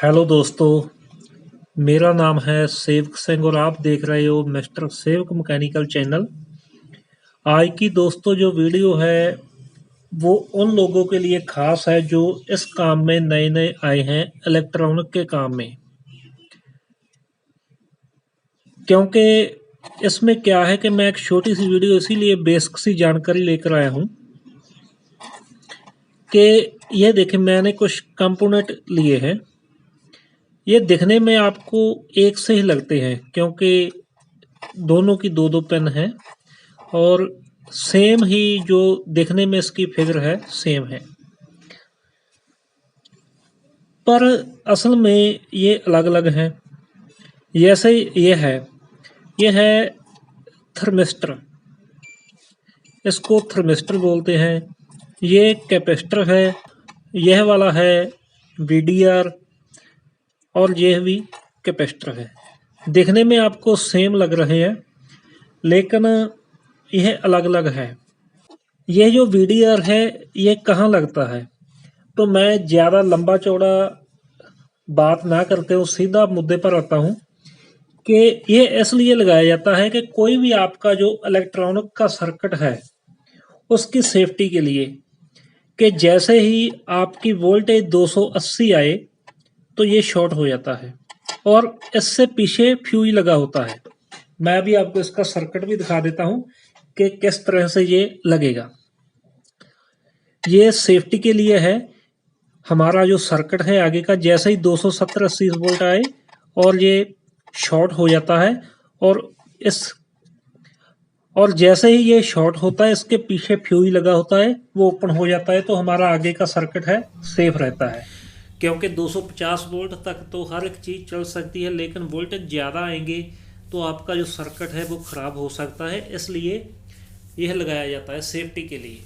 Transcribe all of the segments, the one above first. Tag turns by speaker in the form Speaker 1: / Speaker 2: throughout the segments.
Speaker 1: Hello दोस्तों, मेरा नाम है सेवक सिंह और आप देख रहे हो मिस्टर सेवक मैकेनिकल चैनल। आज की दोस्तों जो वीडियो है वो उन लोगों के लिए खास है जो इस काम में नए नए आए हैं, इलेक्ट्रॉनिक के काम में। क्योंकि इसमें क्या है कि मैं एक छोटी सी वीडियो इसीलिए बेसिक सी जानकारी लेकर आया हूँ कि ये देखें, मैंने कुछ कंपोनेंट लिए हैं। ये दिखने में आपको एक से ही लगते हैं क्योंकि दोनों की दो दो पिन हैं और सेम ही जो देखने में इसकी फिगर है सेम है, पर असल में ये अलग अलग हैं। जैसे ये है थर्मिस्टर, इसको थर्मिस्टर बोलते हैं। ये कैपेसिटर है, यह वाला है वीडीआर और यह भी कैपेसिटर है। देखने में आपको सेम लग रहे हैं लेकिन यह अलग अलग है। यह जो वीडीआर है ये कहाँ लगता है, तो मैं ज़्यादा लंबा चौड़ा बात ना करते हुए सीधा मुद्दे पर आता हूँ कि ये इसलिए लगाया जाता है कि कोई भी आपका जो इलेक्ट्रॉनिक का सर्किट है उसकी सेफ्टी के लिए, कि जैसे ही आपकी वोल्टेज 280 आए तो ये शॉर्ट हो जाता है और इससे पीछे फ्यूज लगा होता है। मैं अभी आपको इसका सर्किट भी दिखा देता हूँ कि किस तरह से ये लगेगा। ये सेफ्टी के लिए है। हमारा जो सर्किट है आगे का, जैसे ही 270-80 वोल्ट आए और ये शॉर्ट हो जाता है और इस और जैसे ही ये शॉर्ट होता है इसके पीछे फ्यूज लगा होता है, वो ओपन हो जाता है तो हमारा आगे का सर्किट है सेफ रहता है। क्योंकि 250 वोल्ट तक तो हर एक चीज़ चल सकती है, लेकिन वोल्टेज ज़्यादा आएंगे तो आपका जो सर्किट है वो ख़राब हो सकता है, इसलिए यह लगाया जाता है सेफ्टी के लिए।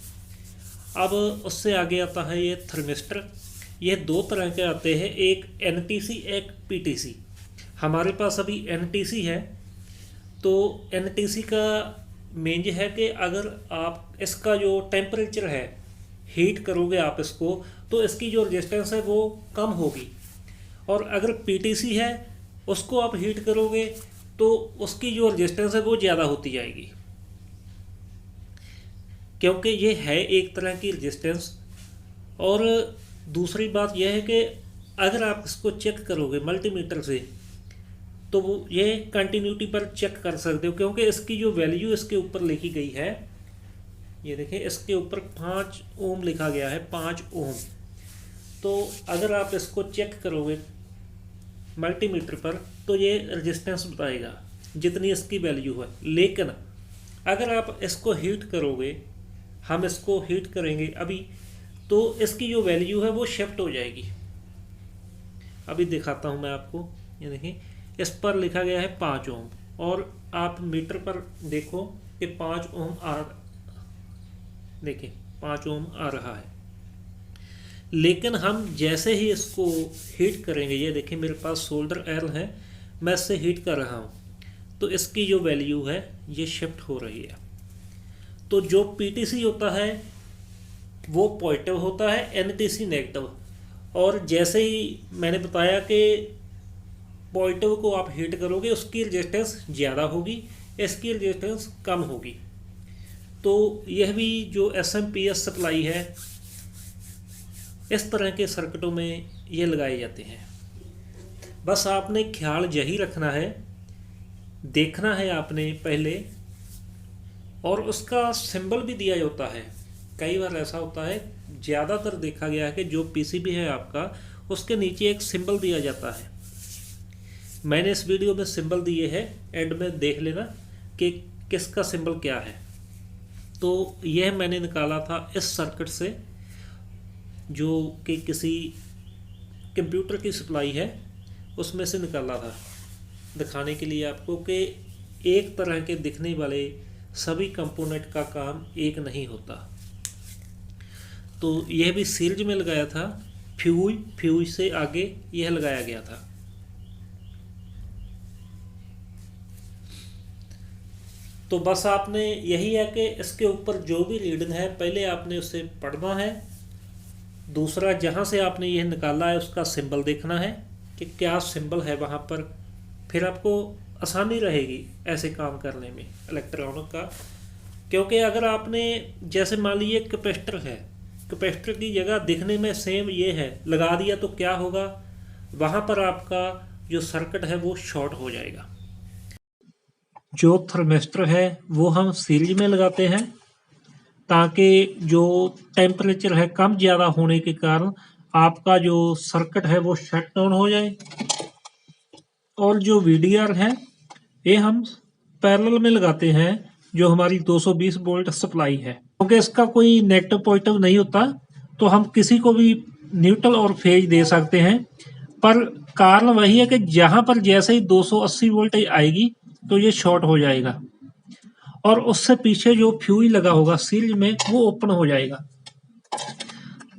Speaker 1: अब उससे आगे आता है ये थर्मिस्टर। ये दो तरह के आते हैं, एक एनटीसी एक पीटीसी। हमारे पास अभी एनटीसी है, तो एनटीसी का मेन ये है कि अगर आप इसका जो टेम्परेचर है हीट करोगे आप इसको, तो इसकी जो रेजिस्टेंस है वो कम होगी। और अगर पीटीसी है उसको आप हीट करोगे तो उसकी जो रेजिस्टेंस है वो ज़्यादा होती जाएगी, क्योंकि ये है एक तरह की रेजिस्टेंस। और दूसरी बात यह है कि अगर आप इसको चेक करोगे मल्टीमीटर से तो वो ये कंटिन्यूटी पर चेक कर सकते हो, क्योंकि इसकी जो वैल्यू इसके ऊपर लिखी गई है, ये देखें इसके ऊपर 5 ओम लिखा गया है, 5 ओम। तो अगर आप इसको चेक करोगे मल्टीमीटर पर तो ये रेजिस्टेंस बताएगा जितनी इसकी वैल्यू है। लेकिन अगर आप इसको हीट करोगे, हम इसको हीट करेंगे अभी, तो इसकी जो वैल्यू है वो शिफ्ट हो जाएगी। अभी दिखाता हूँ मैं आपको। ये देखिए इस पर लिखा गया है 5 ओम और आप मीटर पर देखो कि 5 ओम देखिए 5 ओम आ रहा है। लेकिन हम जैसे ही इसको हीट करेंगे, ये देखिए मेरे पास सोल्डर आयरन है, मैं इससे हीट कर रहा हूँ, तो इसकी जो वैल्यू है ये शिफ्ट हो रही है। तो जो पीटीसी होता है वो पॉजिटिव होता है, एनटीसी नेगेटिव। और जैसे ही मैंने बताया कि पॉजिटिव को आप हीट करोगे उसकी रेजिस्टेंस ज़्यादा होगी, इसकी रेजिस्टेंस कम होगी। तो यह भी जो एसएमपीएस सप्लाई है इस तरह के सर्किटों में ये लगाए जाते हैं। बस आपने ख्याल यही रखना है, देखना है आपने पहले, और उसका सिंबल भी दिया जाता है। कई बार ऐसा होता है, ज़्यादातर देखा गया है कि जो पीसीबी है आपका उसके नीचे एक सिंबल दिया जाता है। मैंने इस वीडियो में सिंबल दिए हैं, एंड में देख लेना कि किसका सिंबल क्या है। तो यह मैंने निकाला था इस सर्किट से, जो कि किसी कंप्यूटर की सप्लाई है उसमें से निकाला था, दिखाने के लिए आपको कि एक तरह के दिखने वाले सभी कंपोनेंट का काम एक नहीं होता। तो यह भी सीरीज में लगाया था, फ्यूज से आगे यह लगाया गया था। तो बस आपने यही है कि इसके ऊपर जो भी रीडिंग है पहले आपने उसे पढ़ना है। दूसरा, जहाँ से आपने यह निकाला है उसका सिंबल देखना है कि क्या सिंबल है वहाँ पर, फिर आपको आसानी रहेगी ऐसे काम करने में इलेक्ट्रॉनिक का। क्योंकि अगर आपने जैसे मान लीजिए कैपेसिटर है, कैपेसिटर की जगह दिखने में सेम ये है लगा दिया तो क्या होगा, वहाँ पर आपका जो सर्किट है वो शॉर्ट हो जाएगा। जो थर्मिस्टर है वो हम सीरीज में लगाते हैं ताकि जो टेम्परेचर है कम ज़्यादा होने के कारण आपका जो सर्किट है वो शट डाउन हो जाए। और जो वीडीआर है ये हम पैरेलल में लगाते हैं जो हमारी 220 वोल्ट सप्लाई है, क्योंकि इसका कोई नेगेटिव पॉजिटिव नहीं होता, तो हम किसी को भी न्यूट्रल और फेज दे सकते हैं। पर कारण वही है कि जहां पर जैसे ही 280 वोल्ट आएगी तो ये शॉर्ट हो जाएगा और उससे पीछे जो फ्यूज लगा होगा सीरीज में वो ओपन हो जाएगा।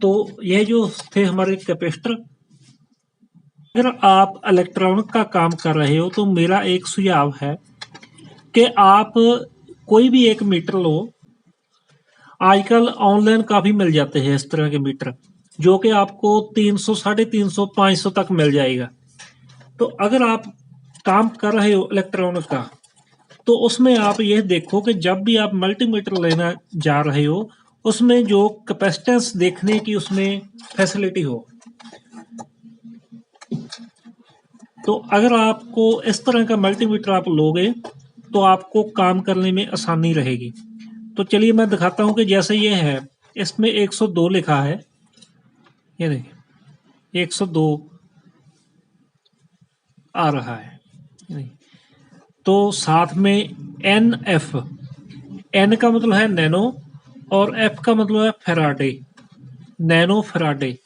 Speaker 1: तो ये जो थे हमारे कैपेसिटर। अगर आप इलेक्ट्रॉनिक का काम कर रहे हो तो मेरा एक सुझाव है कि आप कोई भी एक मीटर लो। आजकल ऑनलाइन काफी मिल जाते हैं इस तरह के मीटर जो कि आपको 300, 350, 500 तक मिल जाएगा। तो अगर आप काम कर रहे हो इलेक्ट्रॉनिक का तो उसमें आप यह देखो कि जब भी आप मल्टीमीटर लेना जा रहे हो उसमें जो कैपेसिटेंस देखने की उसमें फैसिलिटी हो। तो अगर आपको इस तरह का मल्टीमीटर आप लोगे तो आपको काम करने में आसानी रहेगी। तो चलिए मैं दिखाता हूं कि जैसे ये है, इसमें 102 लिखा है, ये देखिए 102 आ रहा है। तो साथ में NF, N का मतलब है नैनो और F का मतलब है Faraday, nano Faraday,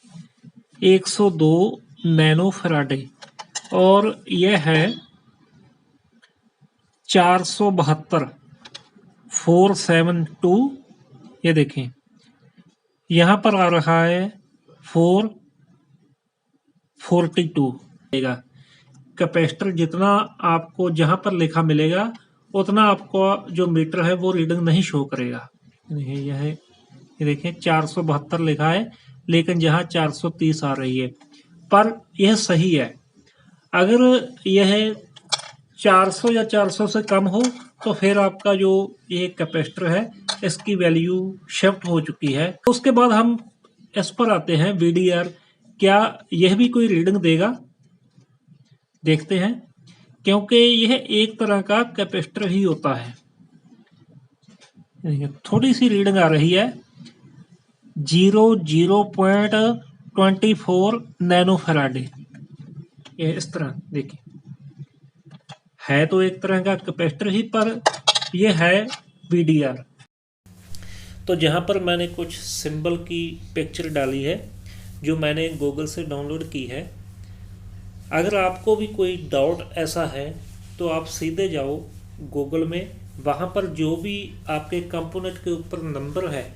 Speaker 1: 102 nano Faraday. और यह है 472 472, ये देखें यहाँ पर आ रहा है 442। कैपेसिटर जितना आपको जहां पर लिखा मिलेगा उतना आपको जो मीटर है वो रीडिंग नहीं शो करेगा। ये देखें 472 लिखा है लेकिन जहां 430 आ रही है, पर यह सही है। अगर यह 400 या 400 से कम हो तो फिर आपका जो ये कैपेसिटर है इसकी वैल्यू शिफ्ट हो चुकी है। उसके बाद हम इस पर आते हैं VDR, क्या यह भी कोई रीडिंग देगा, देखते हैं। क्योंकि यह एक तरह का कैपेसिटर ही होता है। थोड़ी सी रीडिंग आ रही है 0.24 नैनो फैराडे, ये इस तरह देखिए है तो एक तरह का कैपेसिटर ही, पर यह है VDR। तो जहां पर मैंने कुछ सिंबल की पिक्चर डाली है जो मैंने गूगल से डाउनलोड की है। अगर आपको भी कोई डाउट ऐसा है तो आप सीधे जाओ गूगल में, वहाँ पर जो भी आपके कंपोनेंट के ऊपर नंबर है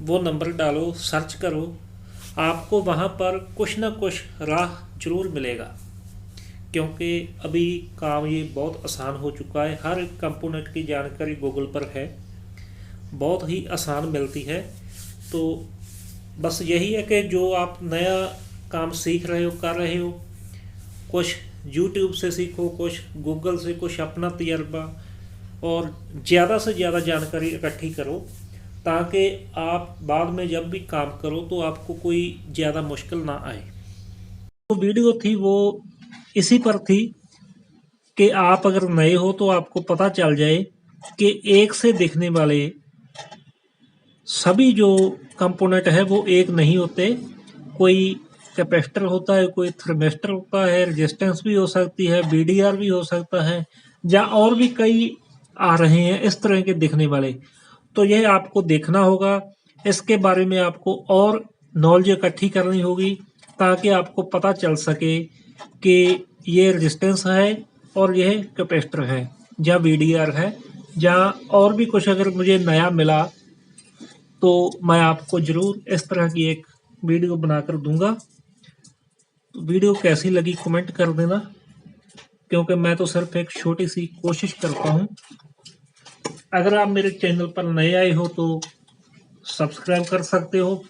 Speaker 1: वो नंबर डालो, सर्च करो, आपको वहाँ पर कुछ ना कुछ राह जरूर मिलेगा। क्योंकि अभी काम ये बहुत आसान हो चुका है, हर कंपोनेंट की जानकारी गूगल पर है, बहुत ही आसान मिलती है। तो बस यही है कि जो आप नया काम सीख रहे हो, कर रहे हो, कुछ YouTube से सीखो, कुछ गूगल से, कुछ अपना तजर्बा, और ज़्यादा से ज़्यादा जानकारी इकट्ठी करो ताकि आप बाद में जब भी काम करो तो आपको कोई ज़्यादा मुश्किल ना आए। तो वीडियो थी वो इसी पर थी कि आप अगर नए हो तो आपको पता चल जाए कि एक से दिखने वाले सभी जो कंपोनेंट है वो एक नहीं होते। कोई कैपेसिटर होता है, कोई थर्मिस्टर होता है, रेजिस्टेंस भी हो सकती है, VDR भी हो सकता है, या और भी कई आ रहे हैं इस तरह के दिखने वाले। तो यह आपको देखना होगा, इसके बारे में आपको और नॉलेज इकट्ठी करनी होगी ताकि आपको पता चल सके कि ये रेजिस्टेंस है और यह कैपेसिटर है या VDR है, या और भी कुछ अगर मुझे नया मिला तो मैं आपको ज़रूर इस तरह की एक वीडियो बनाकर दूंगा। तो वीडियो कैसी लगी कमेंट कर देना, क्योंकि मैं तो सिर्फ एक छोटी सी कोशिश करता हूँ। अगर आप मेरे चैनल पर नए आए हो तो सब्सक्राइब कर सकते हो।